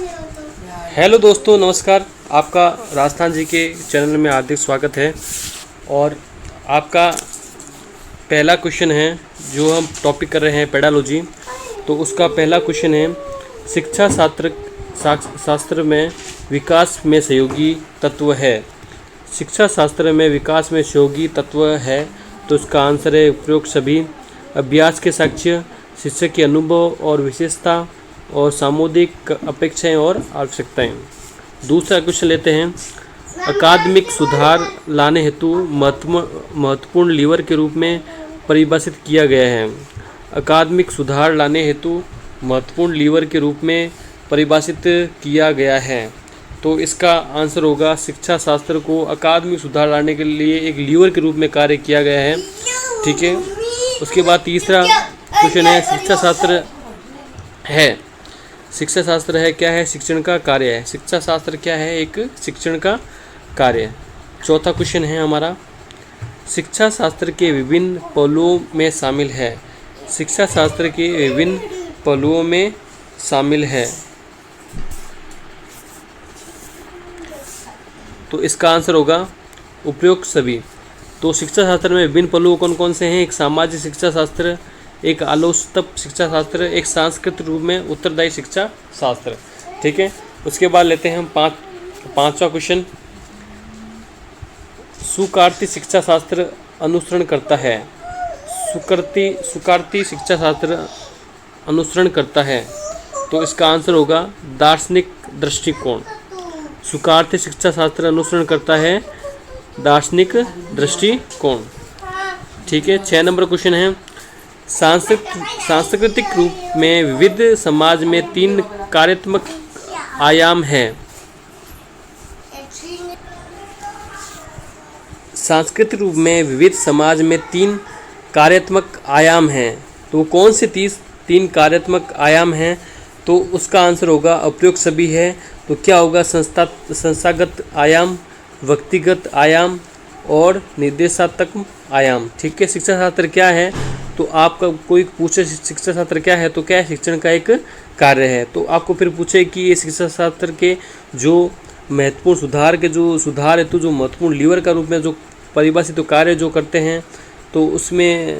Hello दोस्तों, नमस्कार। आपका राजस्थान जी के चैनल में हार्दिक स्वागत है। और आपका पहला क्वेश्चन है, जो हम टॉपिक कर रहे हैं पेडालॉजी, तो उसका पहला क्वेश्चन है, शिक्षा शास्त्र में विकास में सहयोगी तत्व है। शिक्षा शास्त्र में विकास में सहयोगी तत्व है, तो उसका आंसर है उपरोक्त सभी। अभ्यास के साक्ष्य, शिक्षक के अनुभव और विशेषता, और सामुदायिक अपेक्षाएं और आवश्यकताएं। दूसरा क्वेश्चन लेते हैं, अकादमिक सुधार लाने हेतु महत्वपूर्ण लीवर के रूप में परिभाषित किया गया है। अकादमिक सुधार लाने हेतु महत्वपूर्ण लीवर के रूप में परिभाषित किया गया है, तो इसका आंसर होगा शिक्षा शास्त्र को अकादमिक सुधार लाने के लिए एक लीवर के रूप में कार्य किया गया है। ठीक है। उसके बाद तीसरा क्वेश्चन है, शिक्षा शास्त्र है क्या है? शिक्षण का कार्य है। शिक्षा शास्त्र क्या है? एक शिक्षण का कार्य। चौथा क्वेश्चन है हमारा, शिक्षा शास्त्र के विभिन्न पहलुओं में शामिल है। शिक्षा शास्त्र के विभिन्न पहलुओं में शामिल है, तो इसका आंसर होगा उपरोक्त सभी। तो शिक्षा शास्त्र में विभिन्न पहलू कौन कौन से हैं? एक सामाजिक शिक्षा शास्त्र, एक आलोचनात्मक शिक्षा शास्त्र, एक सांस्कृतिक रूप में उत्तरदायी शिक्षा शास्त्र। ठीक है। उसके बाद लेते हैं हम पांचवा क्वेश्चन, सुकार्ती शिक्षा शास्त्र अनुसरण करता है। सुकार्ती शिक्षा शास्त्र अनुसरण करता है, तो इसका आंसर होगा दार्शनिक दृष्टिकोण। सुकार्ती शिक्षा शास्त्र अनुसरण करता है दार्शनिक दृष्टिकोण। ठीक है। 6 नंबर क्वेश्चन है, सांस्कृतिक रूप में विविध समाज में 3 कार्यात्मक आयाम हैं। सांस्कृतिक रूप में विविध समाज में 3 कार्यात्मक आयाम हैं, तो कौन से 3 कार्यात्मक आयाम हैं? तो उसका आंसर होगा उपरोक्त सभी है। तो क्या होगा? संस्थागत आयाम, व्यक्तिगत आयाम और निर्देशात्मक आयाम। ठीक है। शिक्षा शास्त्र क्या है? तो आपका कोई पूछे शिक्षा शास्त्र क्या है, तो क्या है? शिक्षण का एक कार्य है। तो आपको फिर पूछे कि ये शिक्षा शास्त्र के जो महत्वपूर्ण सुधार हेतु जो महत्वपूर्ण लीवर का रूप में जो परिभाषित कार्य जो करते हैं, तो उसमें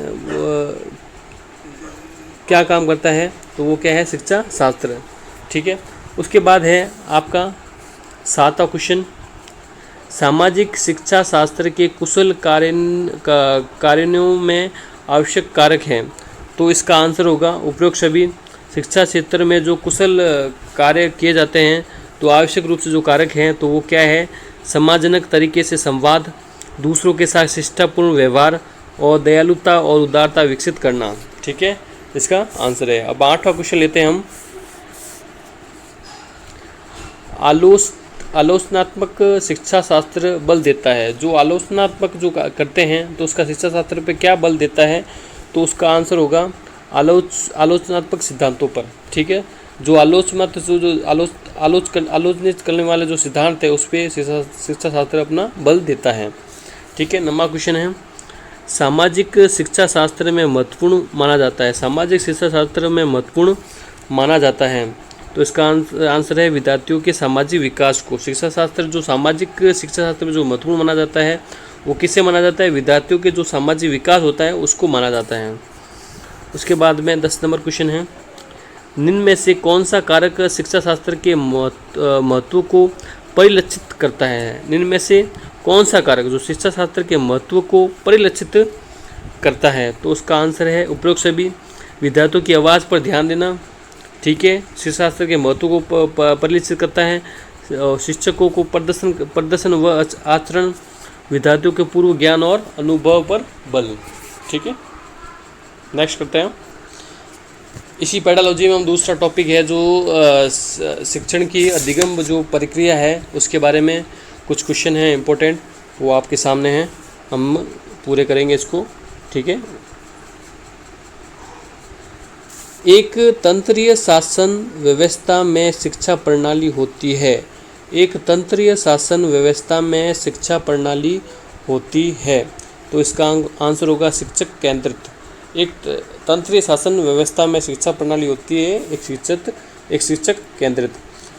क्या काम करता है? तो वो क्या है? शिक्षा शास्त्र। ठीक है। उसके बाद है आपका 7वां क्वेश्चन, सामाजिक शिक्षा शास्त्र के कुशल कार्यों में आवश्यक कारक हैं, तो इसका आंसर होगा उपरोक्त सभी। शिक्षा क्षेत्र में जो कुशल कार्य किए जाते हैं, तो आवश्यक रूप से जो कारक हैं, तो वो क्या है? सम्मानजनक तरीके से संवाद, दूसरों के साथ शिष्टापूर्ण व्यवहार और दयालुता और उदारता विकसित करना। ठीक है। इसका आंसर है। अब 8वां क्वेश्चन लेते हैं हम, आलोचनात्मक शिक्षा शास्त्र बल देता है। जो आलोचनात्मक जो करते हैं, तो उसका शिक्षा शास्त्र पे क्या बल देता है? तो उसका आंसर होगा आलोचनात्मक सिद्धांतों पर। ठीक है। जो आलोचनित करने वाले जो सिद्धांत है, उस पर शिक्षा शास्त्र अपना बल देता है। ठीक है। 9वां क्वेश्चन है, सामाजिक शिक्षा शास्त्र में महत्वपूर्ण माना जाता है। सामाजिक शिक्षा शास्त्र में महत्वपूर्ण माना जाता है, तो इसका आंसर है विद्यार्थियों के सामाजिक विकास को। शिक्षा शास्त्र जो सामाजिक शिक्षा शास्त्र में जो महत्वपूर्ण माना जाता है, वो किससे माना जाता है? विद्यार्थियों के जो सामाजिक विकास होता है, उसको माना जाता है। उसके बाद में 10 नंबर क्वेश्चन है, निम्न में से कौन सा कारक शिक्षा शास्त्र के महत्व को परिलक्षित करता है? निम्न में से कौन सा कारक जो शिक्षा शास्त्र के महत्व को परिलक्षित करता है? तो उसका आंसर है उपरोक्त सभी। विद्यार्थियों की आवाज़ पर ध्यान देना। ठीक है। शिक्षा शास्त्र के महत्व को परिलक्षित करता है। शिक्षकों को प्रदर्शन व आचरण, विद्यार्थियों के पूर्व ज्ञान और अनुभव पर बल। ठीक है। नेक्स्ट करते हैं। इसी पेडालॉजी में हम दूसरा टॉपिक है, जो शिक्षण की अधिगम जो प्रक्रिया है, उसके बारे में कुछ क्वेश्चन हैं इम्पोर्टेंट, वो आपके सामने हैं, हम पूरे करेंगे इसको। ठीक है। एक तंत्रीय शासन व्यवस्था में शिक्षा प्रणाली होती है। एक तंत्रीय शासन व्यवस्था में शिक्षा प्रणाली होती है, तो इसका आंसर होगा शिक्षक केंद्रित। एक तंत्रीय शासन व्यवस्था में शिक्षा प्रणाली होती है एक शिक्षक केंद्रित।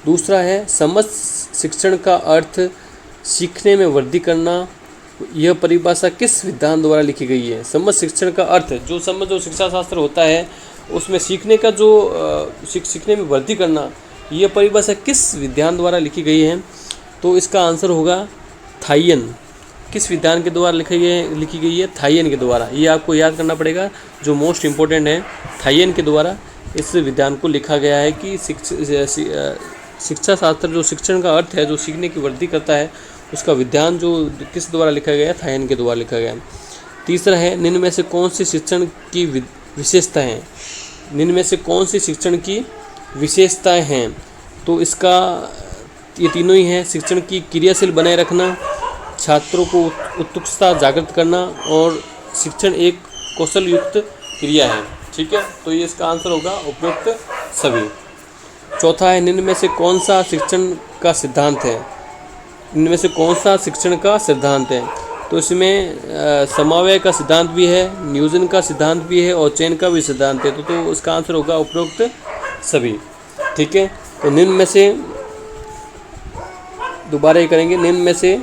दूसरा है समस्त शिक्षण का अर्थ सीखने में वृद्धि करना। यह परिभाषा किस विधान द्वारा लिखी गई है? समस्त शिक्षण का अर्थ जो शिक्षा शास्त्र होता है उसमें सीखने का जो सीखने में वृद्धि करना, यह परिभाषा किस विधान द्वारा लिखी गई है? तो इसका आंसर होगा थाइयन। किस विधान के द्वारा लिखी गई है? थाइयन के द्वारा। ये आपको याद करना पड़ेगा, जो मोस्ट इम्पोर्टेंट है। थाइयन के द्वारा इस विधान को लिखा गया है कि शिक्षा शास्त्र जो शिक्षण का अर्थ है, जो सीखने की वृद्धि करता है, उसका विधान जो किस द्वारा लिखा गया है? थाइयन के द्वारा लिखा गया है। तीसरा है निम्न में से कौन सी शिक्षण की विशेषता है? निम्न में से कौन सी शिक्षण की विशेषताएं हैं? तो इसका ये तीनों ही हैं। शिक्षण की क्रियाशील बनाए रखना, छात्रों को उत्सुकता जागृत करना, और शिक्षण एक कौशल युक्त क्रिया है। ठीक है, तो ये इसका आंसर होगा उपयुक्त सभी। चौथा है निम्न में से कौन सा शिक्षण का सिद्धांत है? इनमें से कौन सा शिक्षण का सिद्धांत है? तो इसमें समवाय का सिद्धांत भी है, नियोजन का सिद्धांत भी है, और चयन का भी सिद्धांत है। तो इसका आंसर होगा उपरोक्त सभी। ठीक है, तो निम्न में से दोबारा ये करेंगे, निम्न में से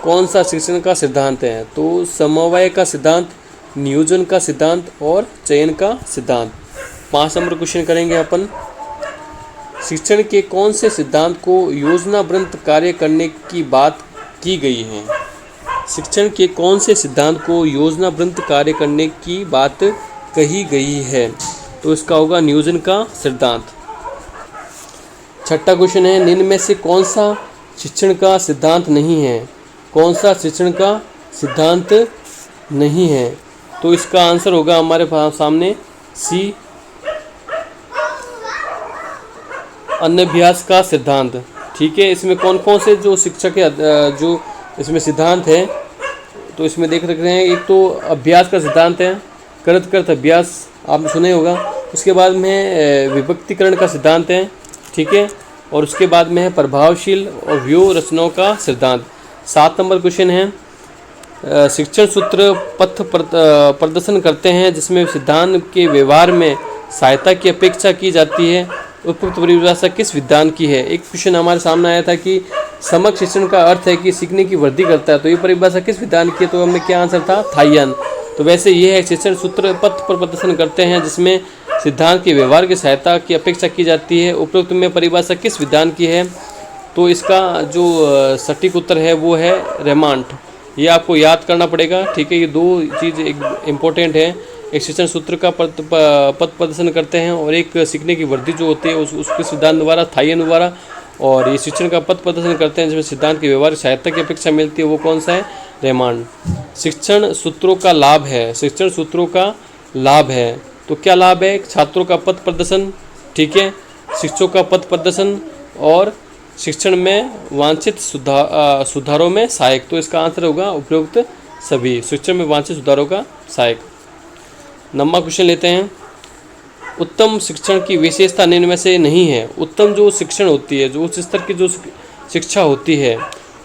कौन सा शिक्षण का सिद्धांत है? तो समवाय का सिद्धांत, नियोजन का सिद्धांत और चयन का सिद्धांत। 5 नंबर क्वेश्चन करेंगे अपन। शिक्षण के कौन से सिद्धांत को योजनाबद्ध कार्य करने की बात की गई है? शिक्षण के कौन से सिद्धांत को योजनाबद्ध कार्य करने की बात कही गई है? तो इसका होगा नियोजन का सिद्धांत। छठा क्वेश्चन है निम्न में से कौन सा शिक्षण का सिद्धांत नहीं है? कौन सा शिक्षण का सिद्धांत नहीं है? तो इसका आंसर होगा हमारे सामने सी, अनभ्यास का सिद्धांत। ठीक है, इसमें कौन कौन से जो शिक्षक है जो इसमें सिद्धांत है, तो इसमें देख रहे हैं। एक तो अभ्यास का सिद्धांत है, करत करत अभ्यास आपने सुने होगा। उसके बाद में विभक्तिकरण का सिद्धांत है। ठीक है, और उसके बाद में है प्रभावशील और व्यूह रचनाओं का सिद्धांत। 7 नंबर क्वेश्चन है शिक्षण सूत्र पथ प्रदर्शन करते हैं जिसमें सिद्धांत के व्यवहार में सहायता की अपेक्षा की जाती है। उपयुक्त परिभाषा किस विधान की है? एक क्वेश्चन हमारे सामने आया था कि समग्र शिक्षण का अर्थ है कि सीखने की वृद्धि करता है, तो ये परिभाषा किस विधान की है? तो हमने क्या आंसर था? थाइयन। तो वैसे ये है शिक्षण सूत्र पथ पर प्रदर्शन करते हैं जिसमें सिद्धांत के व्यवहार की सहायता की अपेक्षा की जाती है। उपयुक्त में परिभाषा किस विधान की है? तो इसका जो सटीक उत्तर है वो है रेमांड। ये आपको याद करना पड़ेगा। ठीक है, ये दो चीज़ इम्पोर्टेंट है। एक शिक्षण सूत्र का पथ प्रदर्शन करते हैं और एक सीखने की वृद्धि जो होती है उसके सिद्धांत द्वारा, थाइयन द्वारा। और ये शिक्षण का पथ प्रदर्शन करते हैं जिसमें सिद्धांत की व्यवहारिक सहायता की अपेक्षा मिलती है, वो कौन सा है? रेमांड। शिक्षण सूत्रों का लाभ है, शिक्षण सूत्रों का लाभ है। तो क्या लाभ है? छात्रों का पथ प्रदर्शन, ठीक है, शिक्षकों का पथ प्रदर्शन और शिक्षण में वांछित सुधारों में सहायक। तो इसका आंसर होगा उपयुक्त सभी, शिक्षण में वांछित सुधारों का सहायक। नंबर क्वेश्चन लेते हैं। उत्तम शिक्षण की विशेषता निम्न में से नहीं है। उत्तम जो शिक्षण होती है, जो उच्च स्तर की जो शिक्षा होती है,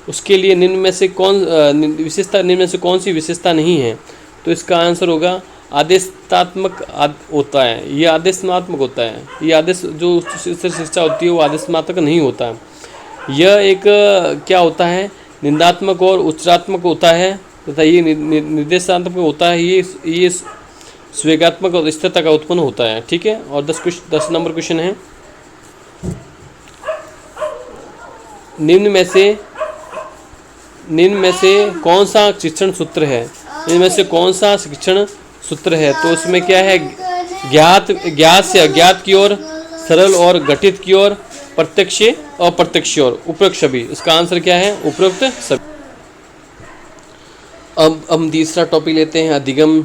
उसके लिए निम्न में से निम्न में से कौन सी विशेषता नहीं है? तो इसका आंसर होगा आदेशात्मक होता है। ये आदेशात्मक होता है। ये आदेश जो उच्च स्तर शिक्षा होती है वो आदेशात्मक नहीं होता है। यह एक क्या होता है? निंदात्मक और उच्चात्मक होता है तथा ये निर्देशात्मक होता है। ये स्वेगात्मक और स्थिरता का उत्पन्न होता है। ठीक है, और 10 नंबर क्वेश्चन है निम्न में से कौन सा शिक्षण सूत्र है? निम्न में से कौन सा शिक्षण सूत्र है? तो उसमें क्या है? ज्ञात से अज्ञात की ओर, सरल और गठित की ओर, प्रत्यक्ष अप्रत्यक्ष की ओर, उपयुक्त सभी। इसका आंसर क्या है? उपयुक्त सभी। अब हम तीसरा टॉपिक लेते हैं, अधिगम,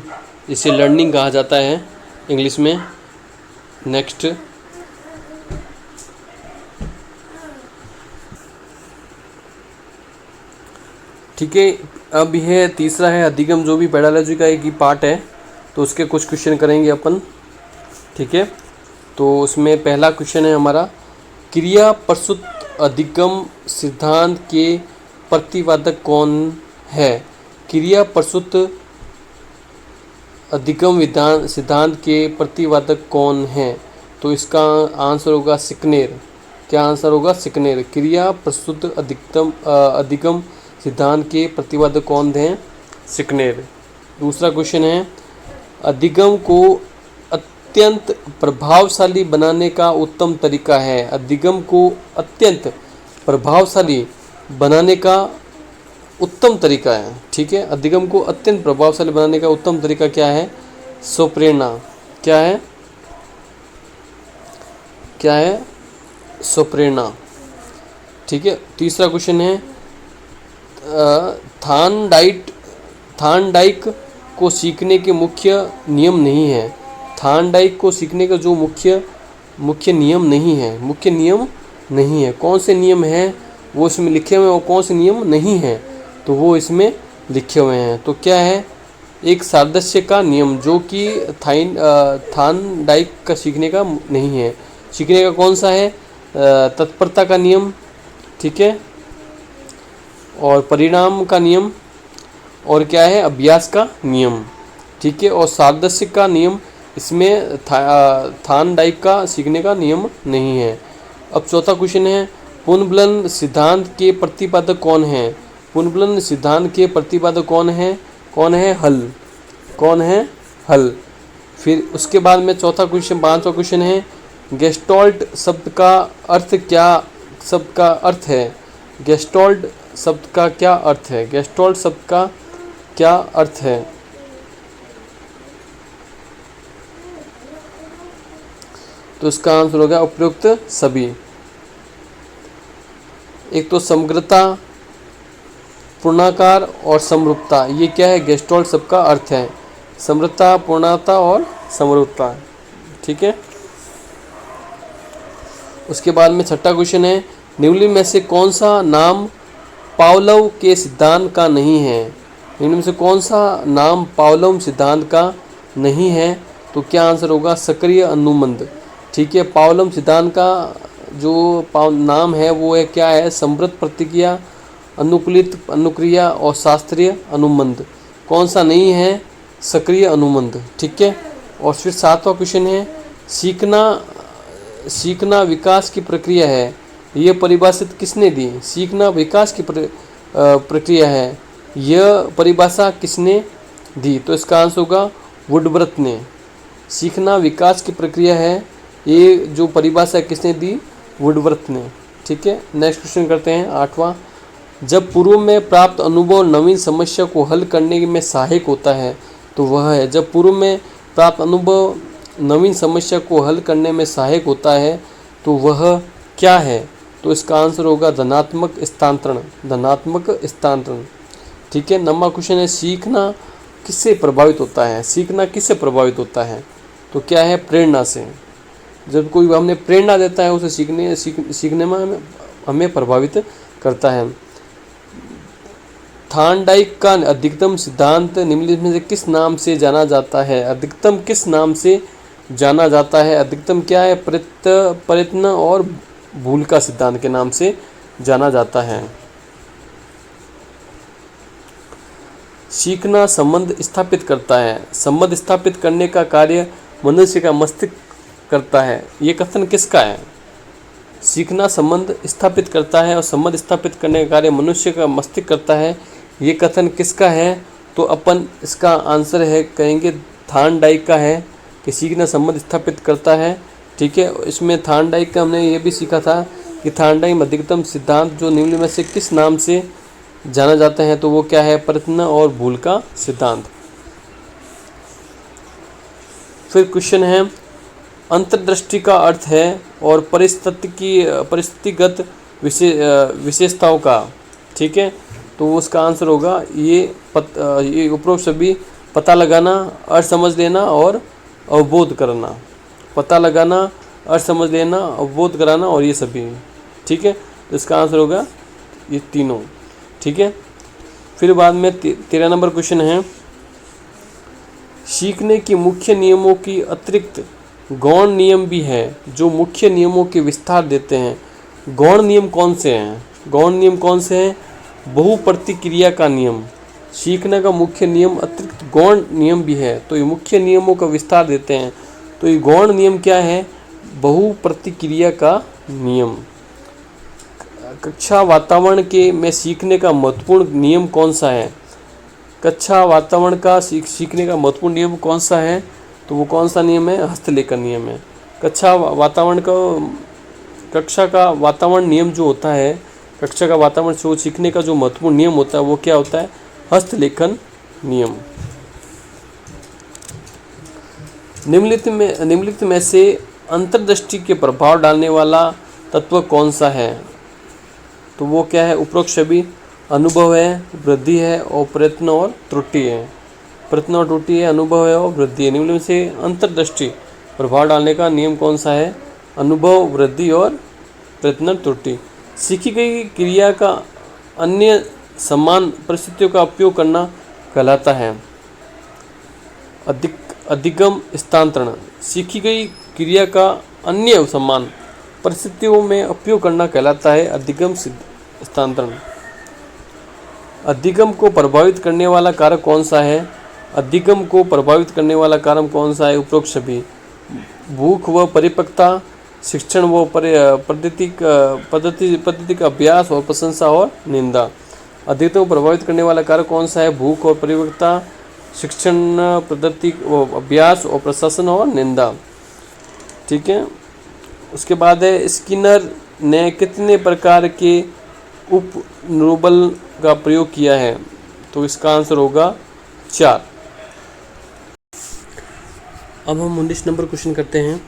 जिसे लर्निंग कहा जाता है इंग्लिश में। नेक्स्ट ठीक है, अब यह तीसरा है अधिगम, जो भी पेडालॉजी का एक ही पार्ट है। तो उसके कुछ क्वेश्चन करेंगे अपन। ठीक है, तो उसमें पहला क्वेश्चन है हमारा, क्रिया प्रसूत अधिगम सिद्धांत के प्रतिपादक कौन है? क्रिया प्रसूत अधिगम सिद्धांत के प्रतिपादक कौन है? तो इसका आंसर होगा स्किनर। क्या आंसर होगा? सिकनेर। क्रिया प्रस्तुत अधिगम सिद्धांत के प्रतिपादक कौन थे? सिकनेर। दूसरा क्वेश्चन है, अधिगम को अत्यंत प्रभावशाली बनाने का उत्तम तरीका है। अधिगम को अत्यंत प्रभावशाली बनाने का उत्तम तरीका है। ठीक है, अधिगम को अत्यंत प्रभावशाली बनाने का उत्तम तरीका क्या है? स्वप्रेरणा। क्या है? क्या है? स्वप्रेरणा। ठीक है। तीसरा क्वेश्चन है, थार्नडाइक को सीखने के मुख्य नियम नहीं है। थार्नडाइक को सीखने का जो मुख्य नियम नहीं है, कौन से नियम हैं वो इसमें लिखे हुए हैं, और कौन से नियम नहीं हैं तो वो इसमें लिखे हुए हैं। तो क्या है? एक सादृश्य का नियम, जो कि थार्नडाइक का सीखने का नहीं है। सीखने का कौन सा है? तत्परता का नियम। ठीक है, और परिणाम का नियम, और क्या है? अभ्यास का नियम। ठीक है, और सादृश्य का नियम इसमें थार्नडाइक का सीखने का नियम नहीं है। अब चौथा क्वेश्चन है, पुनर्बलन सिद्धांत के प्रतिपादक कौन है? पुनर्बलन सिद्धांत के प्रतिपादक कौन है? हल। कौन है? हल। फिर उसके बाद में चौथा क्वेश्चन, पांचवा क्वेश्चन है, गेस्टॉल्ट शब्द का अर्थ है? गेस्टॉल्ट शब्द का क्या अर्थ है? गेस्टॉल्ट शब्द का क्या अर्थ है? तो इसका आंसर होगा उपयुक्त सभी। एक तो समग्रता, पूर्णाकार और समरूपता, ये क्या है? गेस्टॉल्ट शब्द का अर्थ है। समग्रता, पूर्णता और समरूपता। ठीक है। उसके बाद में छठा क्वेश्चन है, निम्नलिखित में से कौन सा नाम पावलोव के सिद्धांत का नहीं है? निम्न में से कौन सा नाम पावलोव सिद्धांत का नहीं है? तो क्या आंसर होगा? सक्रिय अनुबंध। ठीक है, पावलोव सिद्धांत का जो नाम है वो है क्या है? समृद्ध प्रतिक्रिया, अनुकूलित अनुक्रिया और शास्त्रीय अनुबंध। कौन सा नहीं है? सक्रिय अनुबंध। ठीक है। और फिर सातवां क्वेश्चन है, सीखना विकास की प्रक्रिया है, यह परिभाषित किसने दी? सीखना विकास की प्रक्रिया है, यह परिभाषा किसने दी? तो इसका आंसर होगा वुडवर्थ ने। सीखना विकास की प्रक्रिया है, ये जो परिभाषा किसने दी? वुडवर्थ ने। ठीक है। नेक्स्ट क्वेश्चन करते हैं, आठवां, जब पूर्व में प्राप्त अनुभव नवीन समस्या को हल करने में सहायक होता है तो वह है? जब पूर्व में प्राप्त अनुभव नवीन समस्या को हल करने में सहायक होता है तो वह क्या है? तो इसका आंसर होगा धनात्मक स्थानांतरण। धनात्मक स्थानांतरण। ठीक है। नंबर क्वेश्चन है, सीखना किससे प्रभावित होता है? सीखना किससे प्रभावित होता है? तो क्या है? प्रेरणा से। जब कोई हमें प्रेरणा देता है उसे सीखने में हमें प्रभावित करता है। थार्नडाइक का अधिकतम सिद्धांत निम्नलिखित में से किस नाम से जाना जाता है? अधिकतम किस नाम से जाना जाता है? अधिकतम क्या है? प्रयत्न और भूल का सिद्धांत के नाम से जाना जाता है। सीखना संबंध स्थापित करता है। संबंध स्थापित करने का कार्य मनुष्य का मस्तिष्क करता है, ये कथन किसका है? सीखना संबंध स्थापित करता है और संबंध स्थापित करने का कार्य मनुष्य का मस्तिष्क करता है, ये कथन किसका है? तो अपन इसका आंसर है कहेंगे थार्नडाइक का है कि सीखना संबंध स्थापित करता है। ठीक है। इसमें थार्नडाइक का हमने ये भी सीखा था कि थार्नडाइक अधिकतम सिद्धांत जो निम्न में से किस नाम से जाना जाता है? तो वो क्या है? प्रयत्न और भूल का सिद्धांत। फिर क्वेश्चन है, अंतर्दृष्टि का अर्थ है और परिस्थितिगत विशेषताओं का। ठीक है। तो उसका आंसर होगा ये उपरोक्त सभी पता लगाना, अर्थ समझ लेना और अवबोध करना। पता लगाना, अर्थ समझ लेना, अवबोध कराना और ये सभी। ठीक है। तो इसका आंसर होगा ये तीनों। ठीक है। फिर बाद में 13 नंबर क्वेश्चन है, सीखने के मुख्य नियमों की अतिरिक्त गौण नियम भी है जो मुख्य नियमों के विस्तार देते हैं। गौण नियम कौन से हैं? गौण नियम कौन से हैं? बहुप्रतिक्रिया का नियम। सीखने का मुख्य नियम अतिरिक्त गौण नियम भी है, तो ये मुख्य नियमों का विस्तार देते हैं। तो ये गौण नियम क्या है? बहुप्रतिक्रिया का नियम। कक्षा वातावरण के में सीखने का महत्वपूर्ण नियम कौन सा है? कक्षा वातावरण का सीखने का महत्वपूर्ण नियम कौन सा है? तो वो कौन सा नियम है? हस्तलेखन नियम है। कक्षा का वातावरण नियम जो होता है, कक्षा का वातावरण जो सीखने का जो महत्वपूर्ण नियम होता है वो क्या होता है? हस्तलेखन नियम। निम्नलिखित में से अंतर्दृष्टि के प्रभाव डालने वाला तत्व कौन सा है? तो वो क्या है? उपरोक्त सभी अनुभव है, वृद्धि है और प्रयत्न और त्रुटि है। प्रयत्न और त्रुटि है, अनुभव है और वृद्धि है। निम्न में से अंतर्दृष्टि प्रभाव डालने का नियम कौन सा है? अनुभव, वृद्धि और प्रयत्न त्रुटि। सीखी गई क्रिया का अन्य समान परिस्थितियों का उपयोग करना कहलाता है अधिगम स्थानांतरण। सीखी गई क्रिया का अन्य समान परिस्थितियों में उपयोग करना कहलाता है अधिगम स्थानांतरण। अधिगम को प्रभावित करने वाला कारक कौन सा है? अधिगम को प्रभावित करने वाला कारक कौन सा है? उपरोक्त सभी। भूख व परिपक्वता, शिक्षण व पद्धति का अभ्यास और प्रशंसा और निंदा। अधिगम को प्रभावित करने वाला कारक कौन सा है? भूख और परिपक्वता, शिक्षण, पद्धति, अभ्यास और प्रशासन और निंदा। ठीक है। उसके बाद है स्किनर ने कितने प्रकार के उप निरूपण का प्रयोग किया है? तो इसका आंसर होगा 4। अब हम 19 नंबर क्वेश्चन करते हैं।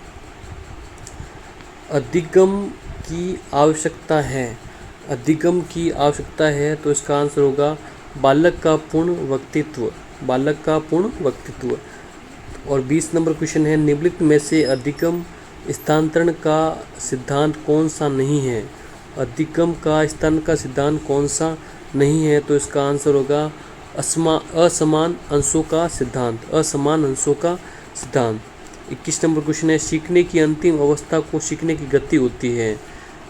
अधिगम की आवश्यकता है। अधिगम की आवश्यकता है तो इसका आंसर होगा बालक का पूर्ण व्यक्तित्व। बालक का पूर्ण व्यक्तित्व। और 20 नंबर क्वेश्चन है निम्नलिखित में से अधिगम स्थानांतरण का सिद्धांत कौन सा नहीं है? अधिगम का स्थानांतरण का सिद्धांत कौन सा नहीं है? तो इसका आंसर होगा असमान अंशों का सिद्धांत। असमान अंशों का सिद्धांत। 21 नंबर क्वेश्चन है सीखने की अंतिम अवस्था को सीखने की गति होती है।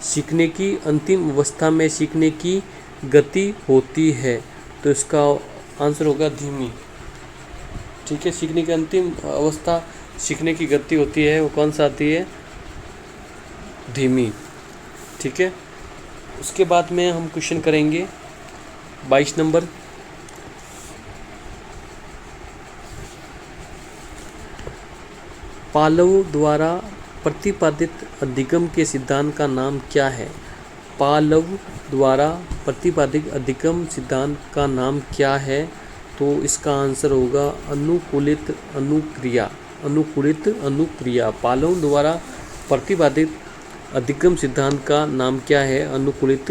सीखने की अंतिम अवस्था में सीखने की गति होती है तो इसका आंसर होगा धीमी। ठीक है। सीखने की अंतिम अवस्था सीखने की गति होती है, वो कौन सा आती है? धीमी। ठीक है। उसके बाद में हम क्वेश्चन करेंगे 22 नंबर। पालव द्वारा प्रतिपादित अधिगम के सिद्धांत का नाम क्या है? पालव द्वारा प्रतिपादित अधिगम सिद्धांत का नाम क्या है? तो इसका आंसर होगा अनुकूलित अनुक्रिया। अनुकूलित अनुक्रिया। पालव द्वारा प्रतिपादित अधिगम सिद्धांत का नाम क्या है? अनुकूलित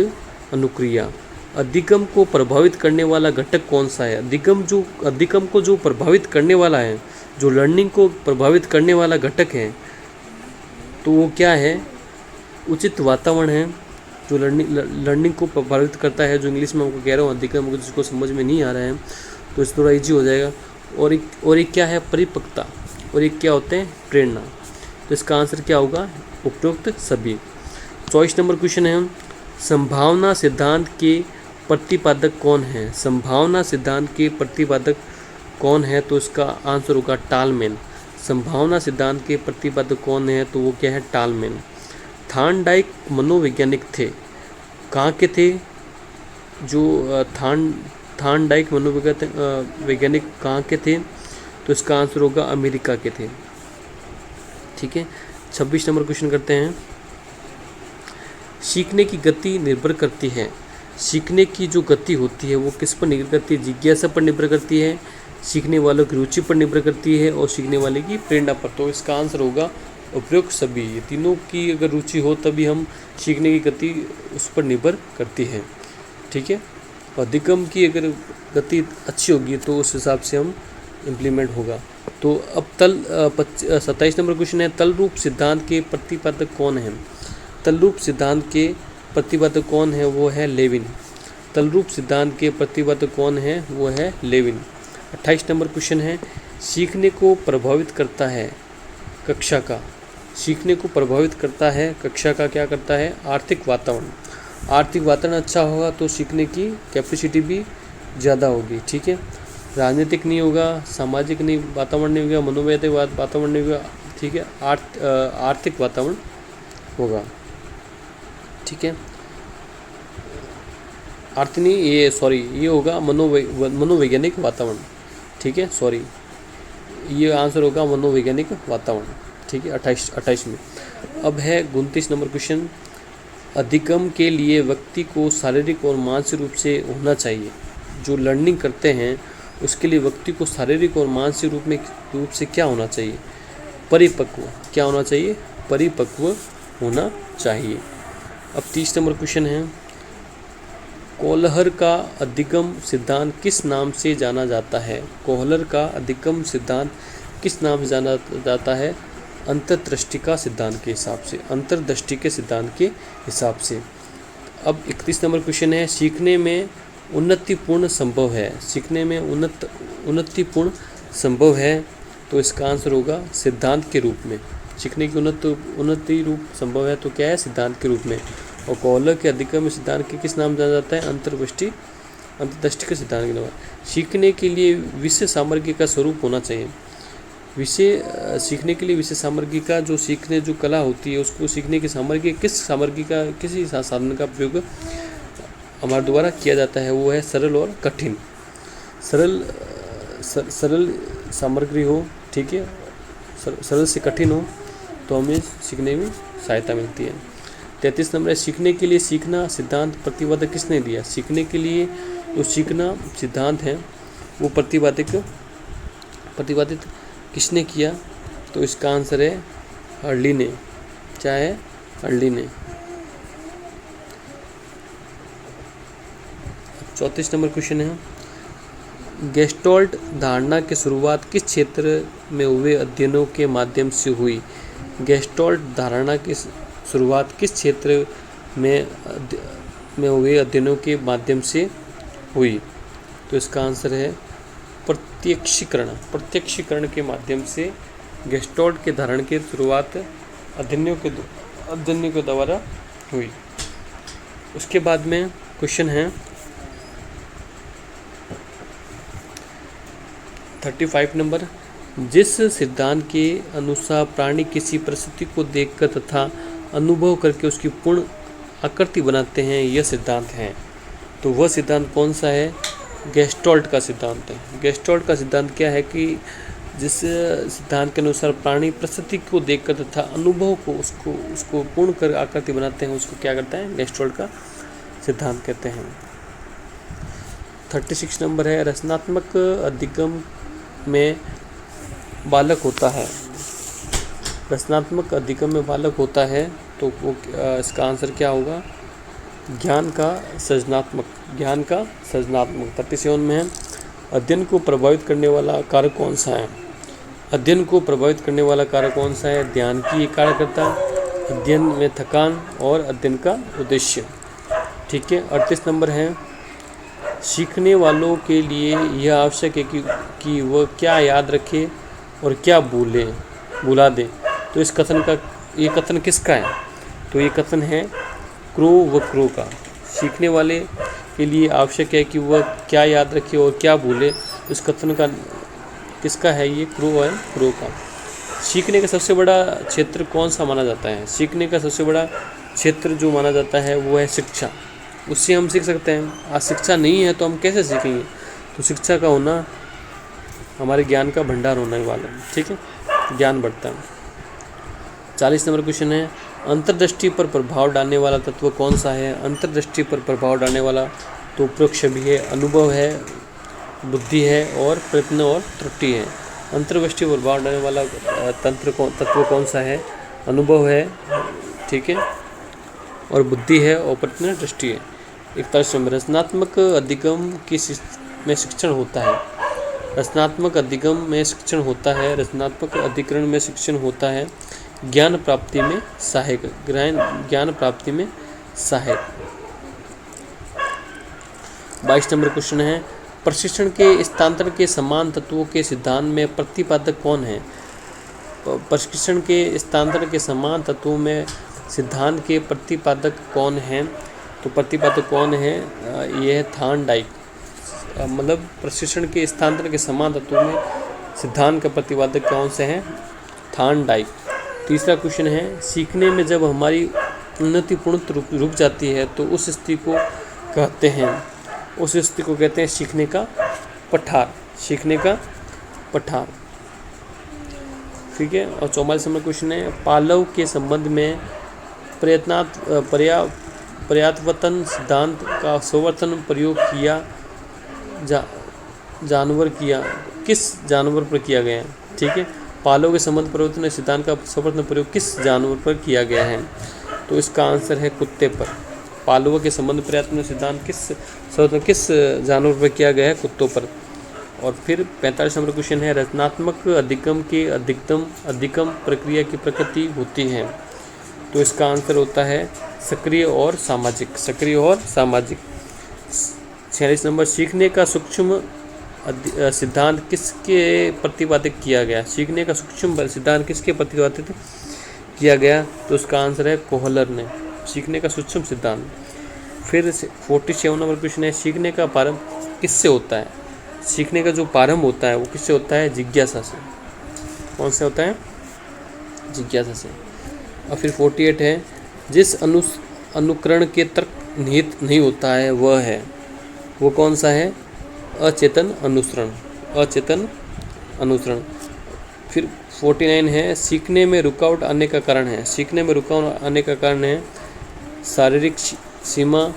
अनुक्रिया। अधिगम को प्रभावित करने वाला घटक कौन सा है? अधिगम को जो प्रभावित करने वाला है, जो लर्निंग को प्रभावित करने वाला घटक है, तो वो क्या है? उचित वातावरण है जो लर्निंग को प्रभावित करता है। जो इंग्लिश में आपको कह रहा हूँ अधिगम, जिसको समझ में नहीं आ रहा है तो इस थोड़ा ईजी हो जाएगा। और एक क्या है? परिपक्वता। और एक क्या होते हैं? प्रेरणा। तो इसका आंसर क्या होगा? उपरोक्त सभी। 24 नंबर क्वेश्चन है संभावना सिद्धांत के प्रतिपादक कौन है? संभावना सिद्धांत के प्रतिपादक कौन है? तो इसका आंसर होगा टॉलमैन। संभावना सिद्धांत के प्रतिपादक कौन है? तो वो क्या है? टॉलमैन। थॉर्नडाइक मनोवैज्ञानिक थे। कहाँ के थे? जो थॉर्नडाइक मनोवैज्ञानिक कहाँ के थे? तो इसका आंसर होगा अमेरिका के थे। ठीक है। 26 नंबर क्वेश्चन करते हैं। सीखने की गति निर्भर करती है। सीखने की जो गति होती है वो किस पर निर्भर करती है? जिज्ञासा पर निर्भर करती है, सीखने वालों की रुचि पर निर्भर करती है और सीखने वाले की प्रेरणा पर। तो इसका आंसर होगा उपयुक्त सभी। ये तीनों की अगर रुचि हो तभी हम सीखने की गति उस पर निर्भर करती है। ठीक है। अधिगम की अगर गति अच्छी होगी तो उस हिसाब से हम इम्प्लीमेंट होगा। तो अब 27 नंबर क्वेश्चन है तल रूप सिद्धांत के प्रतिपादक कौन है? तल रूप सिद्धांत के प्रतिपादक कौन है? वो है लेविन। तल रूप सिद्धांत के प्रतिपादक कौन है? वो है लेविन। 28 नंबर क्वेश्चन है सीखने को प्रभावित करता है कक्षा का। सीखने को प्रभावित करता है कक्षा का क्या करता है? आर्थिक वातावरण। आर्थिक वातावरण अच्छा होगा तो सीखने की कैपेसिटी भी ज़्यादा होगी। ठीक है। राजनीतिक नहीं होगा, सामाजिक नहीं वातावरण नहीं होगा, मनोवैज्ञानिक वातावरण नहीं होगा। ठीक है। आर्थिक वातावरण होगा। ठीक है। अर्थ नहीं, ये सॉरी, ये होगा मनोवैज्ञानिक वातावरण। ठीक है, सॉरी, ये आंसर होगा मनोवैज्ञानिक वातावरण। ठीक है, 28 में। अब है 29 नंबर क्वेश्चन। अधिगम के लिए व्यक्ति को शारीरिक और मानसिक रूप से होना चाहिए। जो लर्निंग करते हैं उसके लिए व्यक्ति को शारीरिक और मानसिक रूप से क्या होना चाहिए? परिपक्व। क्या होना चाहिए? परिपक्व होना चाहिए। अब 30 नंबर क्वेश्चन है। कोहलर का अधिगम सिद्धांत किस नाम से जाना जाता है? कोहलर का अधिगम सिद्धांत किस नाम से जाना जाता है? अंतर्दृष्टि का सिद्धांत के हिसाब से, अंतर्दृष्टि के सिद्धांत के हिसाब से। अब 31 नंबर क्वेश्चन है। सीखने में उन्नतिपूर्ण संभव है। सीखने में उन्नतिपूर्ण संभव है, तो इसका आंसर होगा सिद्धांत के रूप में। सीखने की उन्नति रूप संभव है तो क्या है? सिद्धांत के रूप में। और कोहलर के अधिगम सिद्धांत के किस नाम जाना जाता है? अंतर्दृष्टि के सिद्धांत के नाम। सीखने के लिए विषय सामग्री का स्वरूप होना चाहिए। सीखने के लिए विषय सामग्री का जो कला होती है उसको सीखने की सामग्री किसी साधन का प्रयोग हमारे द्वारा किया जाता है, वो है सरल और कठिन। सरल सामग्री हो, ठीक है, सरल से कठिन हो तो हमें सीखने में सहायता मिलती है। 33 नंबर है। सीखने के लिए सीखना सिद्धांत प्रतिपादक किसने दिया? सीखने के लिए जो सीखना सिद्धांत है वो प्रतिपादित किसने किया? तो इसका आंसर है हर्ली ने। क्या है? हर्ली ने। 34 नंबर क्वेश्चन है। गेस्टोल्ट धारणा की शुरुआत किस क्षेत्र में हुए अध्ययनों के माध्यम से हुई? गेस्टोल्ट धारणा की शुरुआत किस क्षेत्र में हुए अध्ययनों के माध्यम से हुई? तो इसका आंसर है प्रत्यक्षीकरण के माध्यम से गेस्टोल्ट के धारणा की शुरुआत अध्ययनों के द्वारा हुई। उसके बाद में क्वेश्चन है 35 नंबर। जिस सिद्धांत के अनुसार प्राणी किसी परिस्थिति को देखकर तथा अनुभव करके उसकी पूर्ण आकृति बनाते हैं, यह सिद्धांत है। तो वह सिद्धांत कौन सा है? गेस्टोल्ट का सिद्धांत है। गेस्टोल्ट का सिद्धांत क्या है कि जिस सिद्धांत के अनुसार प्राणी परिस्थिति को देखकर तथा अनुभव को उसको पूर्ण कर आकृति बनाते हैं, उसको क्या करता है? गेस्टोल्ट का सिद्धांत कहते हैं। 36 नंबर है। रचनात्मक अधिगम में बालक होता है। रचनात्मक अधिगम में बालक होता है तो वो इसका आंसर क्या होगा? ज्ञान का सृजनात्मक। 37 में है। अध्ययन को प्रभावित करने वाला कारक कौन सा है? अध्ययन को प्रभावित करने वाला कारक कौन सा है? ध्यान की एकाग्रता, अध्ययन में थकान और अध्ययन का उद्देश्य। ठीक है। 38 नंबर है। सीखने वालों के लिए यह आवश्यक है कि वह क्या याद रखे और क्या भुला दे। तो इस ये कथन किसका है? तो ये कथन है क्रो का। सीखने वाले के लिए आवश्यक है कि वह क्या याद रखे और क्या भूले। इस कथन का किसका है? ये क्रो का। सीखने का सबसे बड़ा क्षेत्र कौन सा माना जाता है? सीखने का सबसे बड़ा क्षेत्र जो माना जाता है वो है शिक्षा। उससे हम सीख सकते हैं। आज शिक्षा नहीं है तो हम कैसे सीखेंगे? तो शिक्षा का होना हमारे ज्ञान का भंडार होने वाला है। ठीक है, ज्ञान बढ़ता है। 40 नंबर क्वेश्चन है। अंतर्दृष्टि पर प्रभाव डालने वाला तत्व कौन सा है? अंतर्दृष्टि पर प्रभाव डालने वाला तो उपरोक्त भी है, अनुभव है, बुद्धि है और प्रयत्न और त्रुटि है। अंतर्दृष्टि पर प्रभाव डालने वाला तत्व कौन सा है? अनुभव है, ठीक है, और बुद्धि है और प्रयत्न दृष्टि है। 41 में रचनात्मक अधिगम में शिक्षण होता है। रचनात्मक अधिगम में शिक्षण होता है। रचनात्मक अधिकरण में शिक्षण होता है। ज्ञान प्राप्ति में सहायक। 22 नंबर क्वेश्चन है। प्रशिक्षण के स्थानांतरण के समान तत्वों के सिद्धांत में प्रतिपादक कौन है? प्रशिक्षण के स्थानांतरण के समान तत्वों में सिद्धांत के प्रतिपादक कौन हैं? तो प्रतिपादक कौन है? यह है थॉर्नडाइक। मतलब प्रशिक्षण के स्थानांतरण के समान तत्वों में सिद्धांत का प्रतिपादक कौन से हैं? थॉर्नडाइक। तीसरा क्वेश्चन है। सीखने में जब हमारी उन्नति पूर्ण रुक जाती है तो उस स्थिति को कहते हैं। उस स्थिति को कहते हैं सीखने का पठार, सीखने का पठार। ठीक है। और 44 नंबर क्वेश्चन है, पालव के संबंध में पर्यायवर्तन सिद्धांत का सर्वप्रथम प्रयोग किया जानवर किया किस जानवर पर किया गया है। ठीक है। पालव के संबंध परिवर्तन सिद्धांत का सर्वप्रथम प्रयोग किस जानवर पर किया गया है, तो इसका आंसर है कुत्ते पर। पालव के संबंध पर्यायवर्तन सिद्धांत किस जानवर पर किया गया है, कुत्तों पर। और फिर 45 नंबर क्वेश्चन है, रचनात्मक अधिगम के अधिगम प्रक्रिया की प्रकृति होती है, तो इसका आंसर होता है सक्रिय और सामाजिक, सक्रिय और सामाजिक। 46 नंबर, सीखने का सूक्ष्म सिद्धांत किसके प्रतिपादित किया गया, सीखने का सूक्ष्म सिद्धांत किसके प्रतिपादित किया गया, तो उसका आंसर है कोहलर ने, सीखने का सूक्ष्म सिद्धांत। फिर 47 नंबर क्वेश्चन है, सीखने का प्रारंभ किससे होता है, सीखने का जो प्रारंभ होता है वो किससे होता है, जिज्ञासा से। कौन से होता है, जिज्ञासा से। और फिर 48 है, जिस अनुकरण के तर्क निहित नहीं होता है वह है, वो कौन सा है, अचेतन अनुसरण, अचेतन अनुसरण। फिर 49 है, सीखने में रुकावट आने का कारण है, सीखने में रुकावट आने का कारण है शारीरिक सीमा,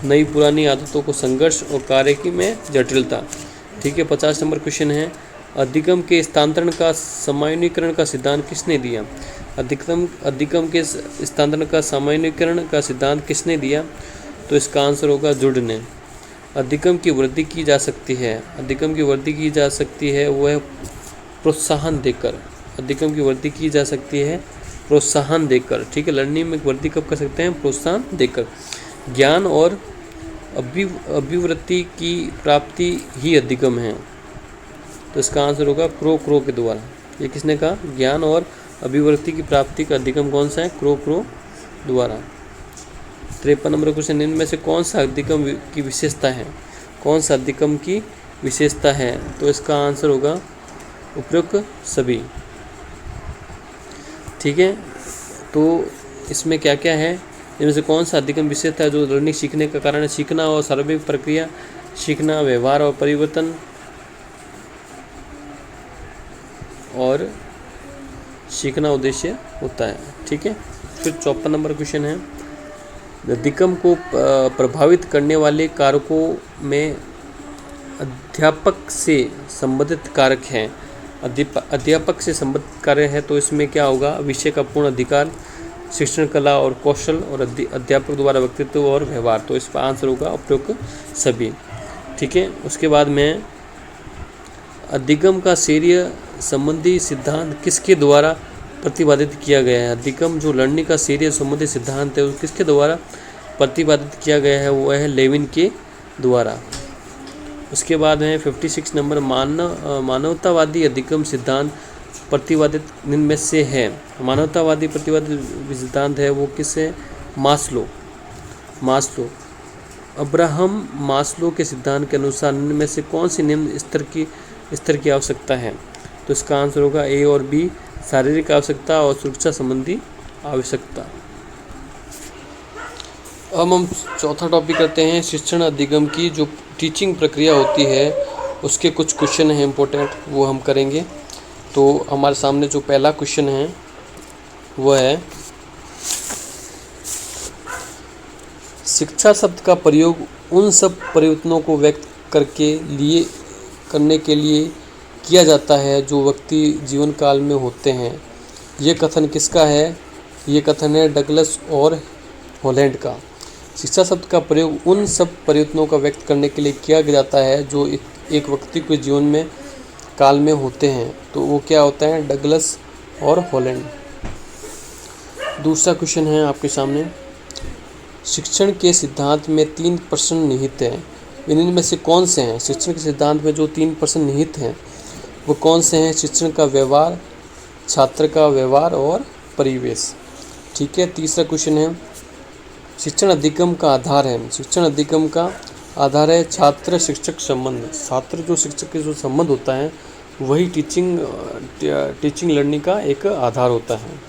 नई पुरानी आदतों को संघर्ष और कार्य की में जटिलता। ठीक है। 50 नंबर क्वेश्चन है, अधिगम के स्थानांतरण का सामान्यीकरण का सिद्धांत किसने दिया, अधिगम के स्थानांतरण का सामान्यीकरण का सिद्धांत किसने दिया, तो इसका आंसर होगा जुड ने। अधिगम की वृद्धि की जा सकती है, अधिगम की वृद्धि की जा सकती है वह प्रोत्साहन देकर, अधिगम की वृद्धि की जा सकती है प्रोत्साहन देकर। ठीक है। लर्निंग में वृद्धि कब कर सकते हैं, प्रोत्साहन देकर। ज्ञान और अभिवृत्ति की प्राप्ति ही अधिगम है, तो इसका आंसर होगा क्रो के द्वारा। ये किसने कहा, ज्ञान और अभिवृत्ति की प्राप्ति का अधिगम कौन सा है, क्रो द्वारा। 53 नंबर क्वेश्चन, इनमें से कौन सा अधिगम की विशेषता है, कौन सा अधिगम की विशेषता है, तो इसका आंसर होगा उपयुक्त सभी। ठीक है। तो इसमें क्या क्या है, इनमें से कौन सा अधिगम विशेषता है जो लर्निंग सीखने का कारण है, सीखना और सार्वभौमिक प्रक्रिया, सीखना व्यवहार और परिवर्तन, और सीखना उद्देश्य होता है। ठीक है। फिर 54 नंबर क्वेश्चन है, अधिगम को प्रभावित करने वाले कारकों में अध्यापक से संबंधित कारक हैं, अध्यापक से संबंधित कारक है, तो इसमें क्या होगा, विषय का पूर्ण अधिकार, शिक्षण कला और कौशल, और अध्यापक द्वारा व्यक्तित्व और व्यवहार, तो इसका आंसर होगा उपयुक्त सभी। ठीक है। उसके बाद में अधिगम का शीर्ष संबंधी सिद्धांत किसके द्वारा प्रतिपादित किया गया है, अधिगम जो लर्निंग का शीर्ष संबंधी सिद्धांत है वो किसके द्वारा प्रतिपादित किया गया है, वो है लेविन के द्वारा। उसके बाद में 56 नंबर, मानवतावादी अधिगम सिद्धांत प्रतिपादित इनमें से है, मानवतावादी प्रतिपादित सिद्धांत है वो किससे, मास्लो। अब्राहम मास्लो के सिद्धांत के अनुसार इनमें से कौन सी निम्न स्तर की आवश्यकता है, तो इसका आंसर होगा ए और बी, शारीरिक आवश्यकता और सुरक्षा संबंधी आवश्यकता। अब हम चौथा टॉपिक करते हैं, शिक्षण अधिगम की जो टीचिंग प्रक्रिया होती है उसके कुछ क्वेश्चन हैं इम्पोर्टेंट, वो हम करेंगे। तो हमारे सामने जो पहला क्वेश्चन है वो है, शिक्षा शब्द का प्रयोग उन सब परिवर्तनों को व्यक्त करने के लिए किया जाता है जो व्यक्ति जीवन काल में होते हैं। ये कथन किसका है, ये कथन है डगलस और हॉलैंड का। शिक्षा शब्द का प्रयोग उन सब परिवर्तनों का व्यक्त करने के लिए किया जाता है जो एक व्यक्ति के जीवन में काल में होते हैं, तो वो क्या होता है, डगलस और हॉलैंड। दूसरा क्वेश्चन है आपके सामने, शिक्षण के सिद्धांत में 3 प्रश्न निहित हैं, इनमें से कौन से हैं, शिक्षण के सिद्धांत में जो 3 प्रश्न निहित हैं वो कौन से हैं, शिक्षण का व्यवहार, छात्र का व्यवहार और परिवेश। ठीक है। तीसरा क्वेश्चन है, शिक्षण अधिगम का आधार है, शिक्षण अधिगम का आधार है छात्र शिक्षक संबंध, छात्र जो शिक्षक के जो संबंध होता है वही टीचिंग लर्निंग का एक आधार होता है।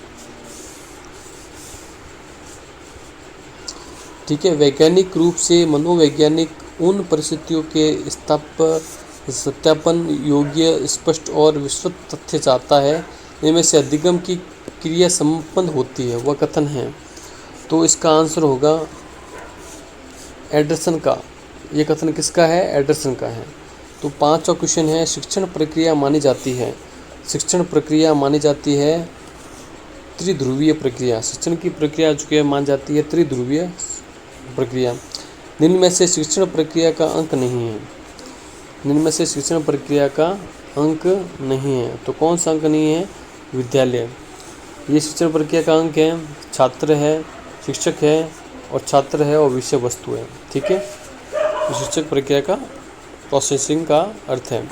ठीक है। वैज्ञानिक रूप से मनोवैज्ञानिक उन परिस्थितियों के सत्यापन योग्य स्पष्ट और विस्तृत तथ्य चाहता है जिनमें से अधिगम की क्रिया संपन्न होती है, वह कथन है। तो इसका आंसर होगा एंडरसन का। ये कथन किसका है? एंडरसन का है। तो 5वां क्वेश्चन है, शिक्षण प्रक्रिया मानी जाती है। शिक्षण प्रक्रिया मानी जाती है त्रिध्रुवीय प्रक्रिया। शिक्षण की प्रक्रिया जो है मानी जाती है त्रिध्रुवीय प्रक्रिया। निम्न में से शिक्षण प्रक्रिया का अंक नहीं है। निम्न में से शिक्षण प्रक्रिया का अंक नहीं है। तो कौन सा अंक नहीं है? विद्यालय। ये शिक्षण प्रक्रिया का अंक है। छात्र है, शिक्षक है और छात्र है और विषय वस्तु है। ठीक है, तो शिक्षक प्रक्रिया का प्रोसेसिंग का अर्थ है।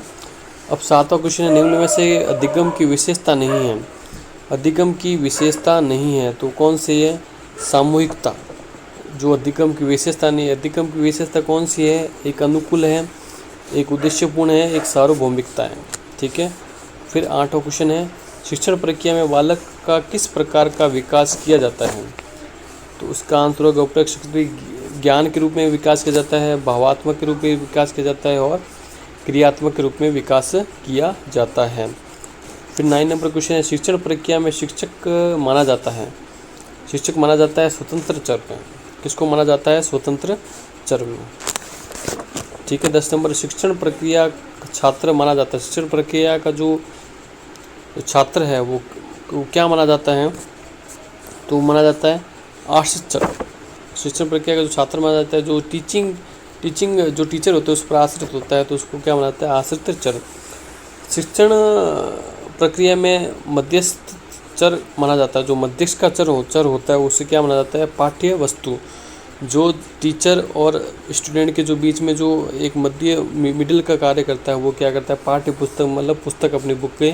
अब 7वां क्वेश्चन है, निम्न में से अधिगम की विशेषता नहीं है। अधिगम की विशेषता नहीं है तो कौन सी है? सामूहिकता। जो अधिगम की विशेषता नहीं है, अधिगम की विशेषता कौन सी है? एक अनुकूल है, एक उद्देश्यपूर्ण है, एक सार्वभौमिकता है। ठीक है। फिर 8वां क्वेश्चन है, शिक्षण प्रक्रिया में बालक का किस प्रकार का विकास किया जाता है? तो उसका आंसर होगा उपरोक्त ज्ञान के रूप में विकास किया जाता है, भावात्मक के रूप में विकास किया जाता है और क्रियात्मक के रूप में विकास किया जाता है। फिर 9 नंबर क्वेश्चन है, शिक्षण प्रक्रिया में शिक्षक माना जाता है। शिक्षक माना जाता है स्वतंत्र चर में। किसको माना जाता है? स्वतंत्र चर में। ठीक है। 10 नंबर, शिक्षण प्रक्रिया छात्र माना जाता है। शिक्षण प्रक्रिया का जो छात्र है वो क्या माना जाता है? तो माना जाता है आश्रित चर। शिक्षण प्रक्रिया का जो छात्र माना जाता है, जो टीचिंग जो टीचर होता है उस पर आश्रित होता है, तो उसको क्या माना जाता है? आश्रित चर। शिक्षण प्रक्रिया में मध्यस्थ चर माना जाता है। जो मध्यस्थ का चर होता है उसे क्या माना जाता है? पाठ्य वस्तु। जो टीचर और स्टूडेंट के जो बीच में जो एक मिडिल का कार्य करता है वो क्या करता है? पाठ्य पुस्तक, मतलब पुस्तक अपनी बुक के,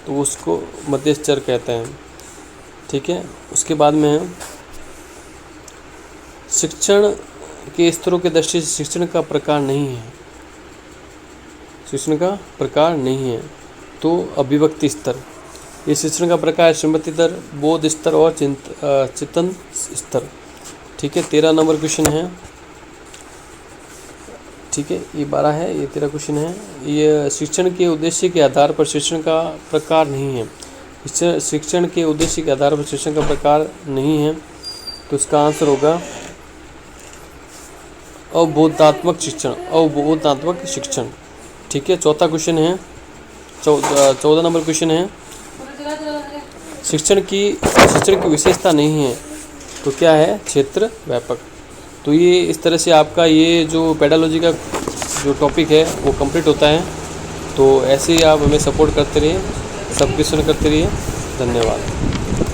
तो उसको मध्यस्थ चर कहते हैं। ठीक है। उसके बाद में है शिक्षण के स्तरों के दृष्टि से शिक्षण का प्रकार नहीं है। शिक्षण का प्रकार नहीं है तो अभिव्यक्ति स्तर। ये शिक्षण का प्रकार है स्मृति स्तर, बोध स्तर और चिंतन स्तर। ठीक है। 13 नंबर क्वेश्चन है। ठीक है, ये 12 है, ये 13 क्वेश्चन है। ये शिक्षण के उद्देश्य के आधार पर शिक्षण का प्रकार नहीं है। शिक्षण के उद्देश्य के आधार पर शिक्षण का प्रकार नहीं है तो इसका आंसर होगा अवबोधात्मक शिक्षण। अवबोधात्मक शिक्षण। ठीक है। 4था क्वेश्चन है, 14 नंबर क्वेश्चन है, शिक्षण की विशेषता नहीं है तो क्या है? क्षेत्र व्यापक। तो ये इस तरह से आपका ये जो पेडालॉजी का जो टॉपिक है वो कंप्लीट होता है। तो ऐसे ही आप हमें सपोर्ट करते रहिए, सब क्वेश्चन करते रहिए। धन्यवाद।